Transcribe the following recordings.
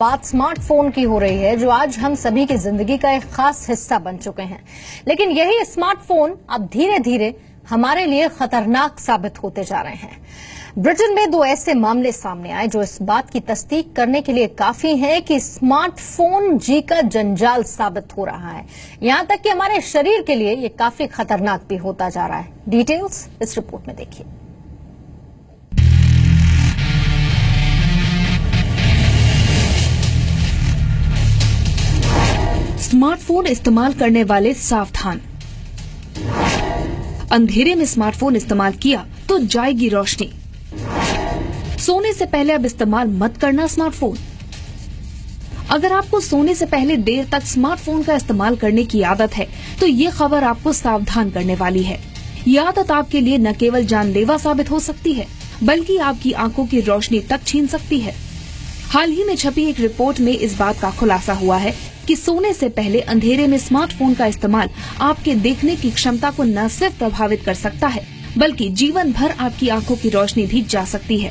बात स्मार्टफोन की हो रही है, जो आज हम सभी की जिंदगी का एक खास हिस्सा बन चुके हैं। लेकिन यही स्मार्टफोन अब धीरे धीरे हमारे लिए खतरनाक साबित होते जा रहे हैं। ब्रिटेन में 2 ऐसे मामले सामने आए जो इस बात की तस्दीक करने के लिए काफी हैं कि स्मार्टफोन जी का जंजाल साबित हो रहा है। यहां तक कि हमारे शरीर के लिए ये काफी खतरनाक भी होता जा रहा है। डिटेल्स इस रिपोर्ट में देखिए। स्मार्टफोन इस्तेमाल करने वाले सावधान। अंधेरे में स्मार्टफोन इस्तेमाल किया तो जाएगी रोशनी। सोने से पहले अब इस्तेमाल मत करना स्मार्टफोन। अगर आपको सोने से पहले देर तक स्मार्टफोन का इस्तेमाल करने की आदत है तो ये खबर आपको सावधान करने वाली है। ये आदत आपके लिए न केवल जानलेवा साबित हो सकती है बल्कि आपकी आंखों की रोशनी तक छीन सकती है। हाल ही में छपी एक रिपोर्ट में इस बात का खुलासा हुआ है कि सोने से पहले अंधेरे में स्मार्टफोन का इस्तेमाल आपके देखने की क्षमता को न सिर्फ प्रभावित कर सकता है बल्कि जीवन भर आपकी आंखों की रोशनी भी जा सकती है।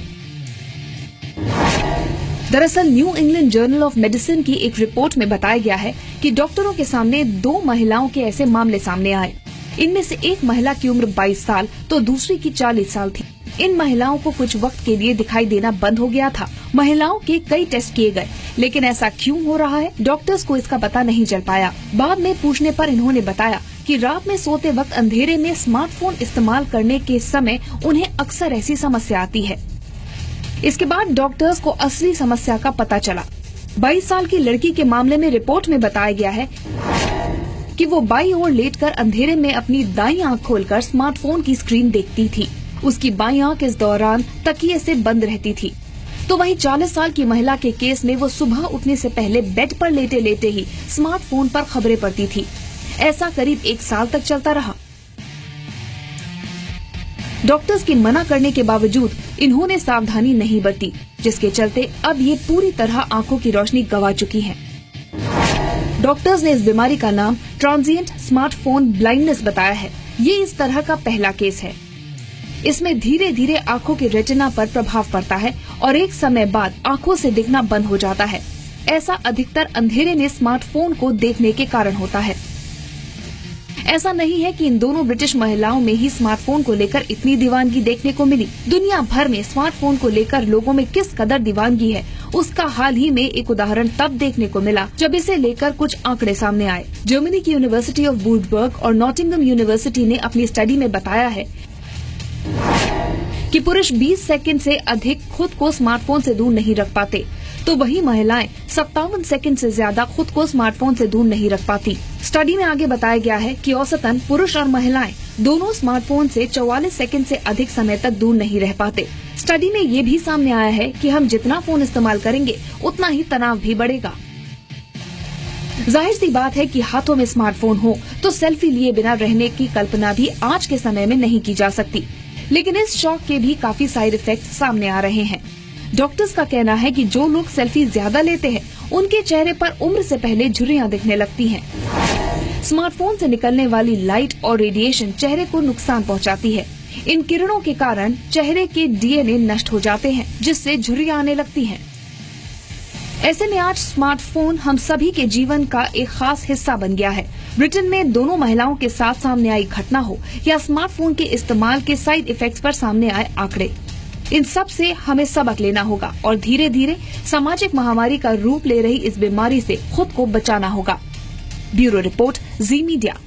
दरअसल new England journal of medicine की एक रिपोर्ट में बताया गया है कि डॉक्टरों के सामने 2 महिलाओं के ऐसे मामले सामने आए। इनमें से एक महिला की उम्र 22 साल तो दूसरी की 40 साल थी। इन महिलाओं को कुछ वक्त के लिए दिखाई देना बंद हो गया था। महिलाओं के कई टेस्ट किए गए, लेकिन ऐसा क्यों हो रहा है, डॉक्टर्स को इसका पता नहीं चल पाया। बाद में पूछने पर इन्होंने बताया कि रात में सोते वक्त अंधेरे में स्मार्टफोन इस्तेमाल करने के समय उन्हें अक्सर ऐसी समस्या आती है। इसके बाद डॉक्टर्स को असली समस्या का पता चला। 22 साल की लड़की के मामले में रिपोर्ट में बताया गया है कि वो बाईं ओर लेटकर अंधेरे में अपनी दाईं आंख खोलकर स्मार्टफोन की स्क्रीन देखती थी। उसकी बाईं आंख इस दौरान तकिए से बंद रहती थी। तो वहीं 40 साल की महिला के केस में वो सुबह उठने से पहले बेड पर लेटे लेटे ही स्मार्टफोन पर खबरें पढ़ती थी। ऐसा करीब 1 साल तक चलता रहा। डॉक्टर्स के मना करने के बावजूद इन्होंने सावधानी नहीं बरती, जिसके चलते अब ये पूरी तरह आंखों की रोशनी गंवा चुकी हैं। डॉक्टर्स ने इस बीमारी का नाम ट्रांजिएंट स्मार्टफोन ब्लाइंडनेस बताया है। ये इस तरह का पहला केस है। इसमें धीरे धीरे आंखों के रेटिना पर प्रभाव पड़ता है और एक समय बाद आंखों से दिखना बंद हो जाता है। ऐसा अधिकतर अंधेरे में स्मार्टफोन को देखने के कारण होता है। ऐसा नहीं है कि इन दोनों ब्रिटिश महिलाओं में ही स्मार्टफोन को लेकर इतनी दीवानगी देखने को मिली। दुनिया भर में स्मार्टफोन को लेकर लोगों में किस कदर दीवानगी है, उसका हाल ही में एक उदाहरण तब देखने को मिला जब इसे लेकर कुछ आंकड़े सामने आए। जर्मनी की यूनिवर्सिटी ऑफ वुडबर्ग और नॉटिंघम यूनिवर्सिटी ने अपनी स्टडी में बताया है कि पुरुष 20 सेकंड से अधिक खुद को स्मार्टफोन से दूर नहीं रख पाते, तो वही महिलाएं 57 सेकंड से ज्यादा खुद को स्मार्टफोन से दूर नहीं रख पाती। स्टडी में आगे बताया गया है कि औसतन पुरुष और महिलाएं दोनों स्मार्टफोन से 44 सेकंड से अधिक समय तक दूर नहीं रह पाते। स्टडी में ये भी सामने आया है कि हम जितना फोन इस्तेमाल करेंगे उतना ही तनाव भी बढ़ेगा। जाहिर सी बात है कि हाथों में स्मार्टफोन हो तो सेल्फी लिए बिना रहने की कल्पना भी आज के समय में नहीं की जा सकती। लेकिन इस शौक के भी काफी साइड इफेक्ट्स सामने आ रहे हैं। डॉक्टर्स का कहना है कि जो लोग सेल्फी ज्यादा लेते हैं उनके चेहरे पर उम्र से पहले झुर्रियां दिखने लगती हैं। स्मार्टफोन से निकलने वाली लाइट और रेडिएशन चेहरे को नुकसान पहुंचाती है। इन किरणों के कारण चेहरे के डीएनए नष्ट हो जाते हैं, जिससे झुर्रियां आने लगती हैं। ऐसे में आज स्मार्टफोन हम सभी के जीवन का एक खास हिस्सा बन गया है। ब्रिटेन में दोनों महिलाओं के साथ सामने आई घटना हो या स्मार्टफोन के इस्तेमाल के साइड इफेक्ट्स पर सामने आए आंकड़े, इन सब से हमें सबक लेना होगा और धीरे धीरे सामाजिक महामारी का रूप ले रही इस बीमारी से खुद को बचाना होगा। ब्यूरो रिपोर्ट, जी मीडिया।